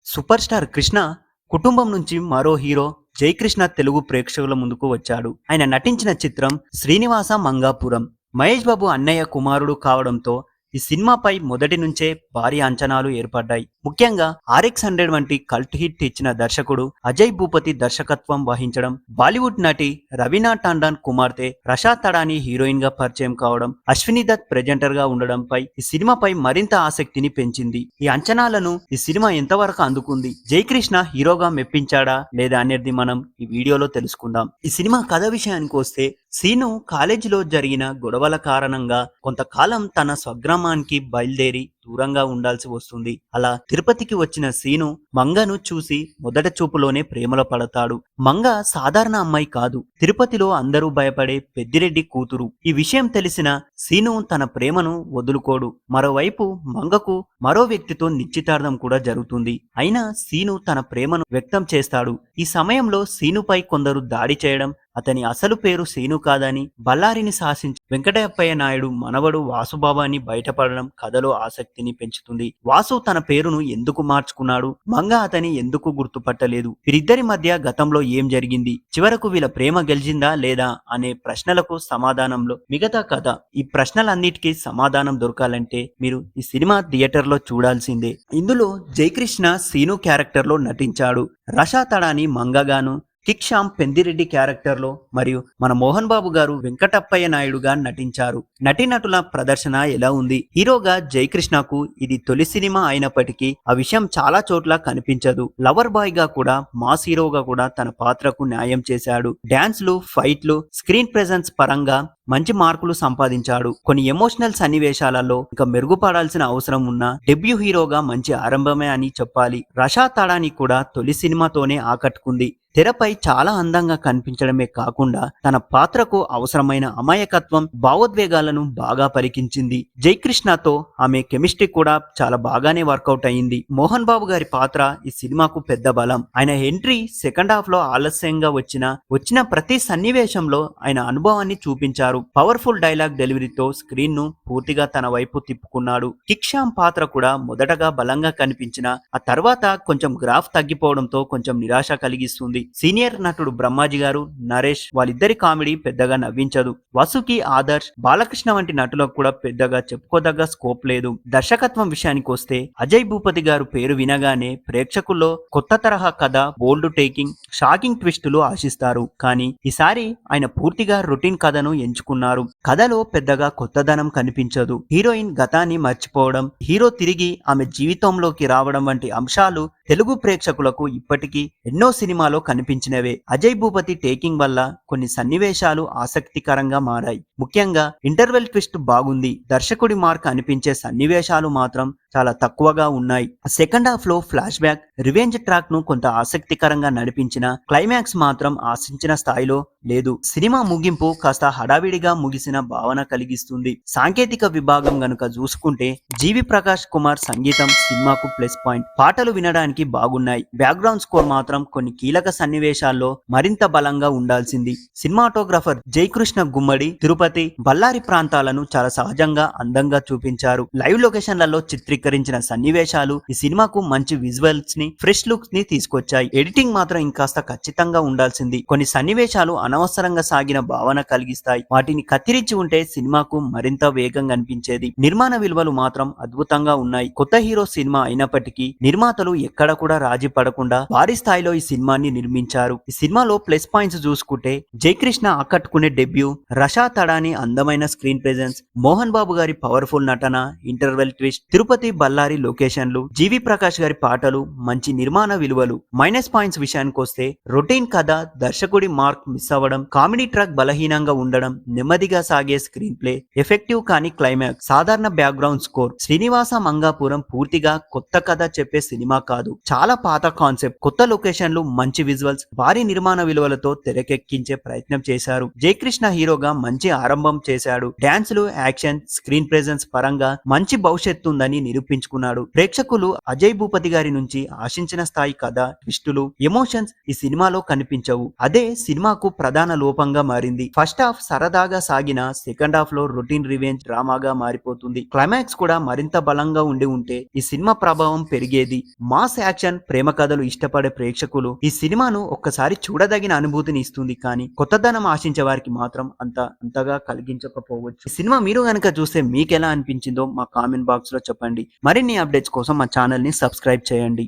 Super star Krishna కుటుంబం నుంచి మరో హీరో జయకృష్ణ తెలుగు ప్రేక్షకుల ముందుకు వచ్చాడు. ఆయన నటించిన చిత్రం శ్రీనివాస మంగాపురం. మహేష్ బాబు అన్నయ్య కుమారుడు కావడంతో ఈ సినిమాపై మొదటి నుంచే భారీ అంచనాలు ఏర్పడ్డాయి. ముఖ్యంగా RX-100 వంటి కల్ట్ హిట్ ఇచ్చిన దర్శకుడు అజయ్ భూపతి దర్శకత్వం వహించడం, బాలీవుడ్ నటి రవీనా టాండన్ కుమార్తె రషా తడాని హీరోయిన్ గా పరిచయం కావడం, అశ్విని దత్ ప్రెజెంటర్ గా ఉండడంపై ఈ సినిమాపై మరింత ఆసక్తిని పెంచింది. ఈ అంచనాలను ఈ సినిమా ఎంతవరకు అందుకుంది, జయకృష్ణ హీరోగా మెప్పించాడా లేదా అనేది మనం ఈ వీడియోలో తెలుసుకుందాం. ఈ సినిమా కథ విషయానికి వస్తే, సీను కాలేజీలో జరిగిన గొడవల కారణంగా కొంతకాలం తన స్వగ్రామానికి బయలుదేరి దూరంగా ఉండాల్సి వస్తుంది. అలా తిరుపతికి వచ్చిన సీను మంగను చూసి మొదట చూపులోనే ప్రేమలో పడతాడు. మంగ సాధారణ అమ్మాయి కాదు, తిరుపతిలో అందరూ భయపడే పెద్దిరెడ్డి కూతురు. ఈ విషయం తెలిసిన సీను తన ప్రేమను వదులుకోడు. మరోవైపు మంగకు మరో వ్యక్తితో నిశ్చితార్థం కూడా జరుగుతుంది. అయినా సీను తన ప్రేమను వ్యక్తం చేస్తాడు. ఈ సమయంలో సీనుపై కొందరు దాడి చేయడం, అతని అసలు పేరు సీను కాదని బళ్ళారిని శాసించి వెంకటప్పయ్య నాయుడు మనవడు వాసుబాబాని బయటపడడం కథలో ఆసక్తిని పెంచుతుంది. వాసు తన పేరును ఎందుకు మార్చుకున్నాడు, మంగ అతని ఎందుకు గుర్తుపట్టలేదు, వీరిద్దరి మధ్య గతంలో ఏం జరిగింది, చివరకు వీళ్ళ ప్రేమ గెలిచిందా లేదా అనే ప్రశ్నలకు సమాధానంలో మిగతా కథ. ఈ ప్రశ్నలన్నిటికీ సమాధానం దొరకాలంటే మీరు ఈ సినిమా థియేటర్లో చూడాల్సిందే. ఇందులో జయకృష్ణ సీను క్యారెక్టర్ లో నటించాడు. రషా తడాని మంగగాను, కిక్ శ్యామ్ పెందిరెడ్డి క్యారెక్టర్లో మరియు మన మోహన్ బాబు గారు వెంకటప్పయ్య నాయుడుగా నటించారు. నటీనటుల ప్రదర్శన ఎలా ఉంది? హీరోగా జయకృష్ణకు ఇది తొలి సినిమా అయినప్పటికీ ఆ విషయం చాలా చోట్ల కనిపించదు. లవర్ బాయ్ గా కూడా, మాస్ హీరోగా కూడా తన పాత్రకు న్యాయం చేశాడు. డాన్స్లు, ఫైట్లు, స్క్రీన్ ప్రెజెన్స్ పరంగా మంచి మార్కులు సంపాదించాడు. కొన్ని ఎమోషనల్ సన్నివేశాలలో ఇంకా మెరుగుపడాల్సిన అవసరం ఉన్న డెబ్యూ హీరోగా మంచి ఆరంభమే అని చెప్పాలి. రషా తడాని కూడా తొలి సినిమాతోనే ఆకట్టుకుంది. తెరపై చాలా అందంగా కనిపించడమే కాకుండా తన పాత్రకు అవసరమైన అమాయకత్వం, భావోద్వేగాలను బాగా పలికించింది. జయకృష్ణతో ఆమె కెమిస్ట్రీ కూడా చాలా బాగానే వర్కౌట్ అయింది. మోహన్ బాబు గారి పాత్ర ఈ సినిమాకు పెద్ద బలం. ఆయన ఎంట్రీ సెకండ్ హాఫ్ లో ఆలస్యంగా వచ్చిన ప్రతి సన్నివేశంలో ఆయన అనుభవాన్ని చూపించారు. పవర్ఫుల్ డైలాగ్ డెలివరీతో స్క్రీన్ ను పూర్తిగా తన వైపు తిప్పుకున్నాడు. కిక్ శ్యామ్ పాత్ర కూడా మొదటగా బలంగా కనిపించిన ఆ తర్వాత కొంచెం గ్రాఫ్ తగ్గిపోవడంతో కొంచెం నిరాశ కలిగిస్తుంది. సీనియర్ నటుడు బ్రహ్మాజీ గారు, నరేష్ వాళ్ళిద్దరి కామెడీ పెద్దగా నవ్వించదు. వసుకి, ఆదర్శ్, బాలకృష్ణ వంటి నటులకు కూడా పెద్దగా చెప్పుకోదగ్గ స్కోప్ లేదు. దర్శకత్వం విషయానికి వస్తే అజయ్ భూపతి గారు పేరు వినగానే ప్రేక్షకుల్లో కొత్త తరహా కథ, బోల్డ్ టేకింగ్, షాకింగ్ ట్విస్టులు ఆశిస్తారు. కానీ ఈసారి ఆయన పూర్తిగా రొటీన్ కథను ఎంచుకున్నారు. కథలో పెద్దగా కొత్తదనం కనిపించదు. హీరోయిన్ గతాన్ని మర్చిపోవడం, హీరో తిరిగి ఆమె జీవితంలోకి రావడం వంటి అంశాలు తెలుగు ప్రేక్షకులకు ఇప్పటికీ ఎన్నో సినిమాలో కనిపించినవే. అజయ్ భూపతి టేకింగ్ వల్ల కొన్ని సన్నివేశాలు ఆసక్తికరంగా మారాయి. ముఖ్యంగా ఇంటర్వెల్ ట్విస్ట్ బాగుంది. దర్శకుడి మార్క్ అనిపించే సన్నివేశాలు మాత్రం చాలా తక్కువగా ఉన్నాయి. సెకండ్ హాఫ్ లో ఫ్లాష్ బ్యాక్, రివెంజ్ ట్రాక్ ను కొంత ఆసక్తికరంగా నడిపించిన క్లైమాక్స్ మాత్రం ఆశించిన స్థాయిలో లేదు. సినిమా ముగింపు కాస్త హడావిడిగా ముగిసిన భావన కలిగిస్తుంది. సాంకేతిక విభాగం గనుక చూసుకుంటే జీవి ప్రకాష్ కుమార్ సంగీతం సినిమాకు ప్లస్ పాయింట్. పాటలు వినడానికి బాగున్నాయి. బ్యాక్గ్రౌండ్ స్కోర్ మాత్రం కొన్ని కీలక సన్నివేశాల్లో మరింత బలంగా ఉండాల్సింది. సినిమాటోగ్రఫర్ జయకృష్ణ గుమ్మడి తిరుపతి, బళ్ళారి ప్రాంతాలను చాలా సహజంగా అందంగా చూపించారు. లైవ్ లొకేషన్లలో చిత్రీకరించిన సన్నివేశాలు ఈ సినిమాకు మంచి విజువల్స్ ని, ఫ్రెష్ లుక్స్ ని తీసుకొచ్చాయి. ఎడిటింగ్ మాత్రం ఇంకాస్త ఖచ్చితంగా ఉండాల్సింది. కొన్ని సన్నివేశాలు అనవసరంగా సాగిన భావన కలిగిస్తాయి. వాటిని కత్తిరించి ఉంటే సినిమాకు మరింత వేగంగా అనిపించేది. నిర్మాణ విలువలు మాత్రం అద్భుతంగా ఉన్నాయి. కొత్త హీరో సినిమా అయినప్పటికీ నిర్మాతలు ఎక్కడ కూడా రాజీ పడకుండా భారీ స్థాయిలో ఈ సినిమాని నిర్మించారు. ఈ సినిమాలో ప్లస్ పాయింట్స్ చూసుకుంటే జయకృష్ణ ఆకట్టుకునే డెబ్యూ, రషా తడాని అందమైన స్క్రీన్ ప్రెజెన్స్, మోహన్ బాబు గారి పవర్ఫుల్ నటన, ఇంటర్వెల్ ట్విస్ట్, తిరుపతి బళ్ళారి లొకేషన్లు, జీవి ప్రకాష్ గారి పాటలు, మంచి నిర్మాణ విలువలు. మైనస్ పాయింట్స్ విషయానికి వస్తే రొటీన్ కథ, దర్శకుడి మార్క్ మిస్ అవ్వడం, కామెడీ ట్రాక్ బలహీనంగా ఉండడం, నెమ్మదిగా సాగే స్క్రీన్ ప్లే, ఎఫెక్టివ్ కానీ క్లైమాక్స్, సాధారణ బ్యాక్గ్రౌండ్ స్కోర్. శ్రీనివాస మంగాపురం పూర్తిగా కొత్త కథ చెప్పే సినిమా కాదు. చాలా పాత కాన్సెప్ట్, కొత్త లొకేషన్లు, మంచి విజువల్ విజువల్స్, భారీ నిర్మాణ విలువలతో తెరకెక్కించే ప్రయత్నం చేశారు. జయకృష్ణ హీరోగా మంచి ఆరంభం చేశాడు. డాన్సులు, యాక్షన్, స్క్రీన్ ప్రెజెన్స్ పరంగా మంచి భవిష్యత్తు ఉందని నిరూపించుకున్నాడు. ప్రేక్షకులు అజయ్ భూపతి గారి నుంచి ఆశించిన స్థాయి కథ, ట్విస్టులు, ఎమోషన్స్ ఈ సినిమాలో కనిపించవు. అదే సినిమాకు ప్రధాన లోపంగా మారింది. ఫస్ట్ హాఫ్ సరదాగా సాగిన సెకండ్ హాఫ్ లో రొటీన్ రివెంజ్ డ్రామాగా మారిపోతుంది. క్లైమాక్స్ కూడా మరింత బలంగా ఉంటే ఈ సినిమా ప్రభావం పెరిగేది. మాస్ యాక్షన్, ప్రేమ కథలు ఇష్టపడే ప్రేక్షకులు ఈ సినిమాను ఒక్కసారి చూడదగిన అనుభూతిని ఇస్తుంది. కానీ కొత్తదనం ఆశించే వారికి మాత్రం అంతగా కలిగించకపోవచ్చు. ఈ సినిమా మీరు గనక చూస్తే మీకు ఎలా అనిపించిందో మా కామెంట్ బాక్స్ లో చెప్పండి. మరిన్ని అప్డేట్స్ కోసం మా ఛానల్ ని సబ్స్క్రైబ్ చేయండి.